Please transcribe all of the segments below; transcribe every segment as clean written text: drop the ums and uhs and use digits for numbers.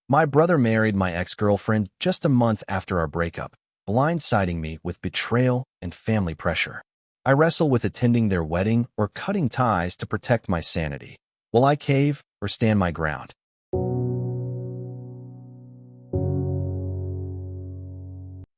My brother married my ex-girlfriend just a month after our breakup, blindsiding me with betrayal and family pressure. I wrestle with attending their wedding or cutting ties to protect my sanity. Will I cave or stand my ground?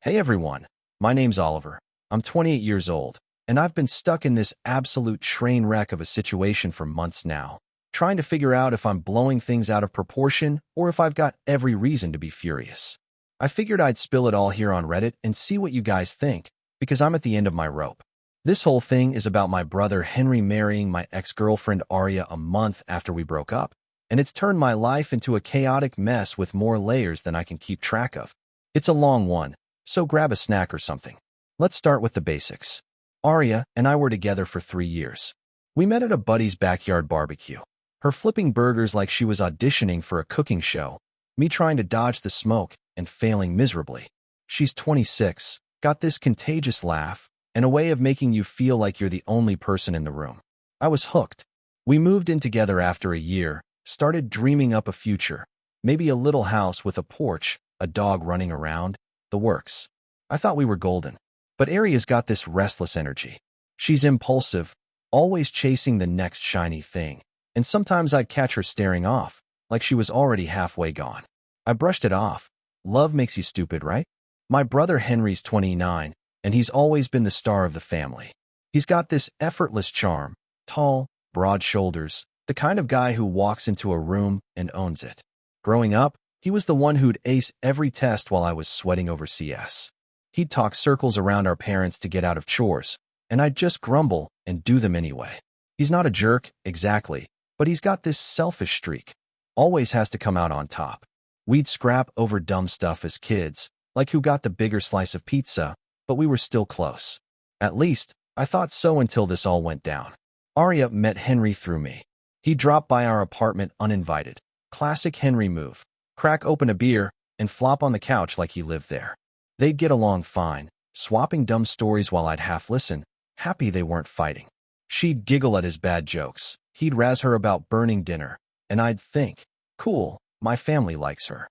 Hey everyone, my name's Oliver. I'm 28 years old, and I've been stuck in this absolute train wreck of a situation for months now, trying to figure out if I'm blowing things out of proportion or if I've got every reason to be furious. I figured I'd spill it all here on Reddit and see what you guys think, because I'm at the end of my rope. This whole thing is about my brother Henry marrying my ex-girlfriend Aria a month after we broke up, and it's turned my life into a chaotic mess with more layers than I can keep track of. It's a long one, so grab a snack or something. Let's start with the basics. Aria and I were together for 3 years. We met at a buddy's backyard barbecue. Her flipping burgers like she was auditioning for a cooking show, me trying to dodge the smoke and failing miserably. She's 26, got this contagious laugh, and a way of making you feel like you're the only person in the room. I was hooked. We moved in together after a year, started dreaming up a future, maybe a little house with a porch, a dog running around, the works. I thought we were golden. But Aria's got this restless energy. She's impulsive, always chasing the next shiny thing, and sometimes I'd catch her staring off, like she was already halfway gone. I brushed it off. Love makes you stupid, right? My brother Henry's 29, and he's always been the star of the family. He's got this effortless charm, tall, broad shoulders, the kind of guy who walks into a room and owns it. Growing up, he was the one who'd ace every test while I was sweating over CS. He'd talk circles around our parents to get out of chores, and I'd just grumble and do them anyway. He's not a jerk, exactly, but he's got this selfish streak. Always has to come out on top. We'd scrap over dumb stuff as kids, like who got the bigger slice of pizza, but we were still close. At least, I thought so until this all went down. Aria met Henry through me. He dropped by our apartment uninvited. Classic Henry move. Crack open a beer and flop on the couch like he lived there. They'd get along fine, swapping dumb stories while I'd half listen, happy they weren't fighting. She'd giggle at his bad jokes. He'd razz her about burning dinner, and I'd think, cool, my family likes her.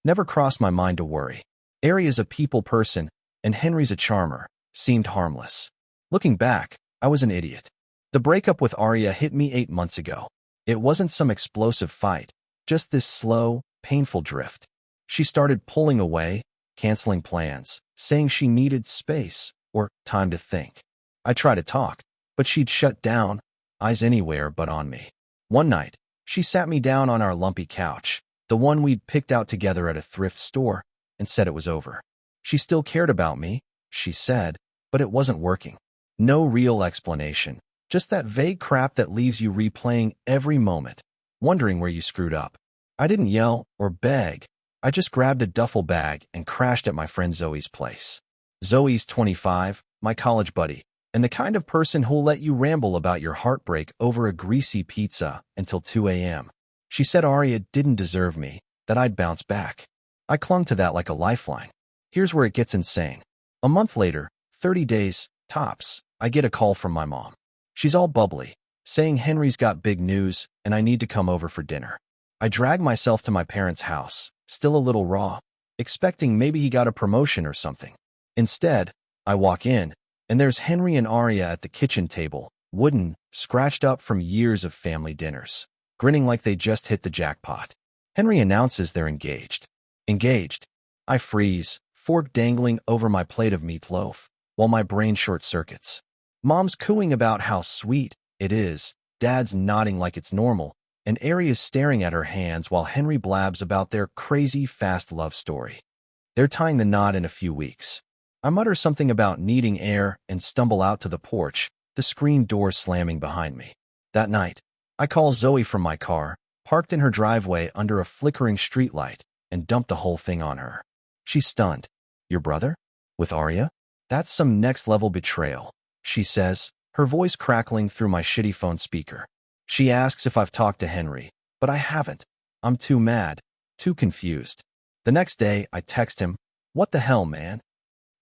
Never crossed my mind to worry. Aria's a people person, and Henry's a charmer, seemed harmless. Looking back, I was an idiot. The breakup with Aria hit me 8 months ago. It wasn't some explosive fight, just this slow, painful drift. She started pulling away, canceling plans, saying she needed space or time to think. I tried to talk, but she'd shut down, eyes anywhere but on me. One night, she sat me down on our lumpy couch, the one we'd picked out together at a thrift store, and said it was over. She still cared about me, she said, but it wasn't working. No real explanation, just that vague crap that leaves you replaying every moment, wondering where you screwed up. I didn't yell or beg. I just grabbed a duffel bag and crashed at my friend Zoe's place. Zoe's 25, my college buddy, and the kind of person who'll let you ramble about your heartbreak over a greasy pizza until 2 a.m. She said Aria didn't deserve me, that I'd bounce back. I clung to that like a lifeline. Here's where it gets insane. A month later, 30 days, tops, I get a call from my mom. She's all bubbly, saying Henry's got big news and I need to come over for dinner. I drag myself to my parents' house, still a little raw, expecting maybe he got a promotion or something. Instead, I walk in, and there's Henry and Aria at the kitchen table, wooden, scratched up from years of family dinners, grinning like they just hit the jackpot. Henry announces they're engaged. Engaged. I freeze, fork dangling over my plate of meatloaf, while my brain short-circuits. Mom's cooing about how sweet it is, Dad's nodding like it's normal, and Aria's staring at her hands while Henry blabs about their crazy fast love story. They're tying the knot in a few weeks. I mutter something about needing air and stumble out to the porch, the screen door slamming behind me. That night, I call Zoe from my car, parked in her driveway under a flickering streetlight, and dump the whole thing on her. She's stunned. Your brother? With Aria? That's some next-level betrayal, she says, her voice crackling through my shitty phone speaker. She asks if I've talked to Henry, but I haven't. I'm too mad, too confused. The next day, I text him, "What the hell, man?"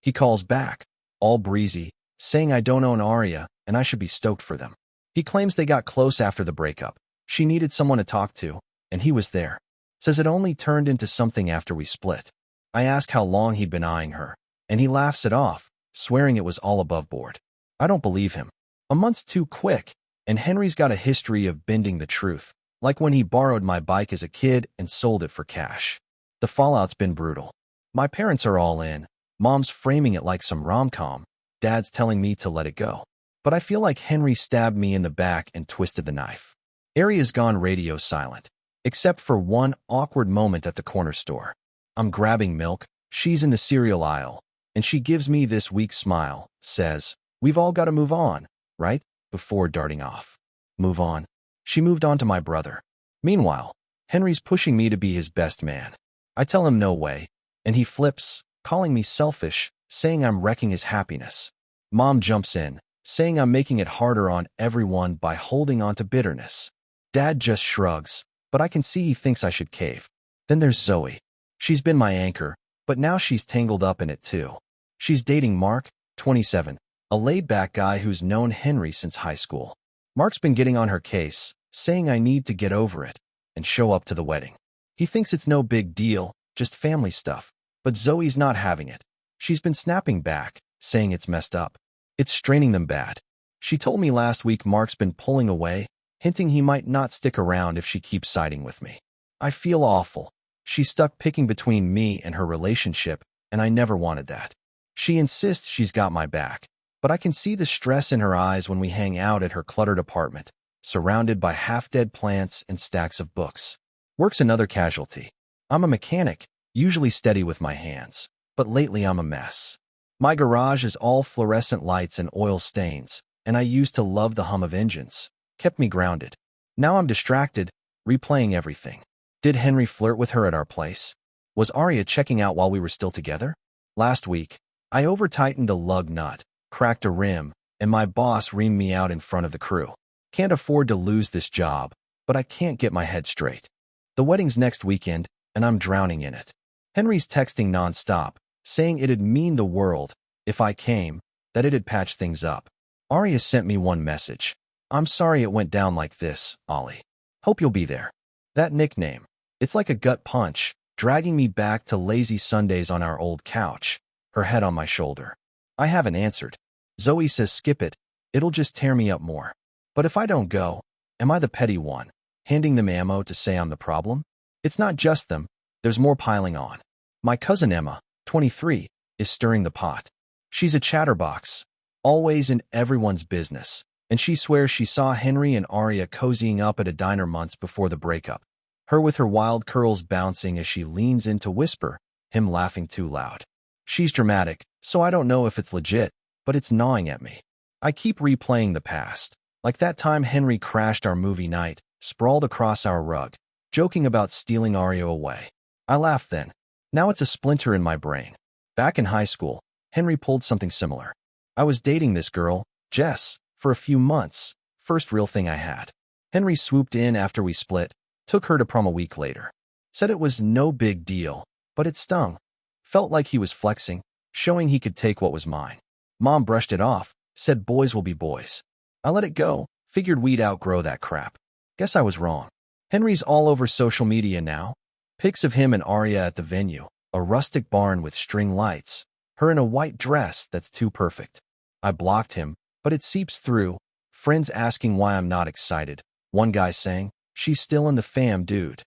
He calls back, all breezy, saying I don't own Aria and I should be stoked for them. He claims they got close after the breakup. She needed someone to talk to, and he was there. Says it only turned into something after we split. I ask how long he'd been eyeing her, and he laughs it off, swearing it was all above board. I don't believe him. A month's too quick, and Henry's got a history of bending the truth, like when he borrowed my bike as a kid and sold it for cash. The fallout's been brutal. My parents are all in. Mom's framing it like some rom-com. Dad's telling me to let it go. But I feel like Henry stabbed me in the back and twisted the knife. Area's gone radio silent, except for one awkward moment at the corner store. I'm grabbing milk, she's in the cereal aisle, and she gives me this weak smile, says, "We've all got to move on, right?" before darting off. Move on? She moved on to my brother. Meanwhile, Henry's pushing me to be his best man. I tell him no way, and he flips, calling me selfish, saying I'm wrecking his happiness. Mom jumps in, saying I'm making it harder on everyone by holding on to bitterness. Dad just shrugs, but I can see he thinks I should cave. Then there's Zoe. She's been my anchor, but now she's tangled up in it too. She's dating Mark, 27, a laid-back guy who's known Henry since high school. Mark's been getting on her case, saying I need to get over it and show up to the wedding. He thinks it's no big deal, just family stuff, but Zoe's not having it. She's been snapping back, saying it's messed up. It's straining them bad. She told me last week Mark's been pulling away, hinting he might not stick around if she keeps siding with me. I feel awful. She's stuck picking between me and her relationship, and I never wanted that. She insists she's got my back, but I can see the stress in her eyes when we hang out at her cluttered apartment, surrounded by half-dead plants and stacks of books. Work's another casualty. I'm a mechanic, usually steady with my hands, but lately I'm a mess. My garage is all fluorescent lights and oil stains, and I used to love the hum of engines. Kept me grounded. Now I'm distracted, replaying everything. Did Henry flirt with her at our place? Was Aria checking out while we were still together? Last week, I over-tightened a lug nut, cracked a rim, and my boss reamed me out in front of the crew. Can't afford to lose this job, but I can't get my head straight. The wedding's next weekend, and I'm drowning in it. Henry's texting nonstop, saying it'd mean the world if I came, that it'd patch things up. Aria sent me one message. "I'm sorry it went down like this, Ollie. Hope you'll be there." That nickname, it's like a gut punch, dragging me back to lazy Sundays on our old couch, her head on my shoulder. I haven't answered. Zoe says skip it, it'll just tear me up more. But if I don't go, am I the petty one, handing them ammo to say I'm the problem? It's not just them, there's more piling on. My cousin Emma, 23, is stirring the pot. She's a chatterbox, always in everyone's business, and she swears she saw Henry and Aria cozying up at a diner months before the breakup. Her with her wild curls bouncing as she leans in to whisper, him laughing too loud. She's dramatic, so I don't know if it's legit, but it's gnawing at me. I keep replaying the past, like that time Henry crashed our movie night, sprawled across our rug, joking about stealing Aria away. I laughed then. Now it's a splinter in my brain. Back in high school, Henry pulled something similar. I was dating this girl, Jess, for a few months, first real thing I had. Henry swooped in after we split, took her to prom a week later. Said it was no big deal, but it stung. Felt like he was flexing, showing he could take what was mine. Mom brushed it off, said boys will be boys. I let it go, figured we'd outgrow that crap. Guess I was wrong. Henry's all over social media now. Pics of him and Aria at the venue, a rustic barn with string lights, her in a white dress that's too perfect. I blocked him, but it seeps through, friends asking why I'm not excited, one guy saying, "She's still in the fam, dude."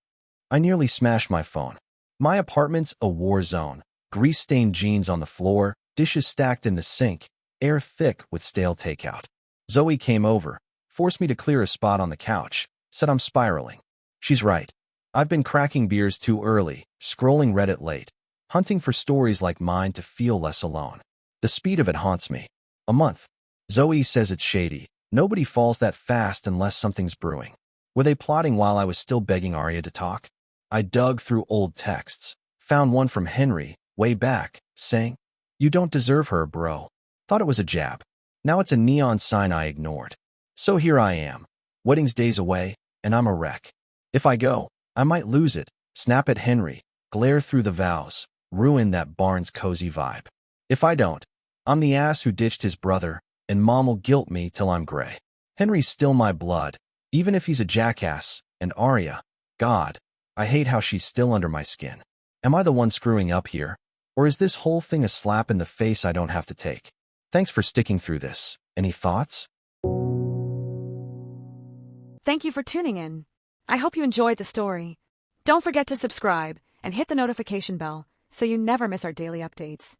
I nearly smashed my phone. My apartment's a war zone, grease-stained jeans on the floor, dishes stacked in the sink, air thick with stale takeout. Zoe came over, forced me to clear a spot on the couch, said I'm spiraling. She's right. I've been cracking beers too early, scrolling Reddit late, hunting for stories like mine to feel less alone. The speed of it haunts me. A month. Zoe says it's shady. Nobody falls that fast unless something's brewing. Were they plotting while I was still begging Aria to talk? I dug through old texts, found one from Henry, way back, saying, "You don't deserve her, bro." Thought it was a jab. Now it's a neon sign I ignored. So here I am. Wedding's days away, and I'm a wreck. If I go, I might lose it, snap at Henry, glare through the vows, ruin that barn's cozy vibe. If I don't, I'm the ass who ditched his brother, and Mom will guilt me till I'm gray. Henry's still my blood, even if he's a jackass, and Aria, God, I hate how she's still under my skin. Am I the one screwing up here? Or is this whole thing a slap in the face I don't have to take? Thanks for sticking through this. Any thoughts? Thank you for tuning in. I hope you enjoyed the story. Don't forget to subscribe and hit the notification bell so you never miss our daily updates.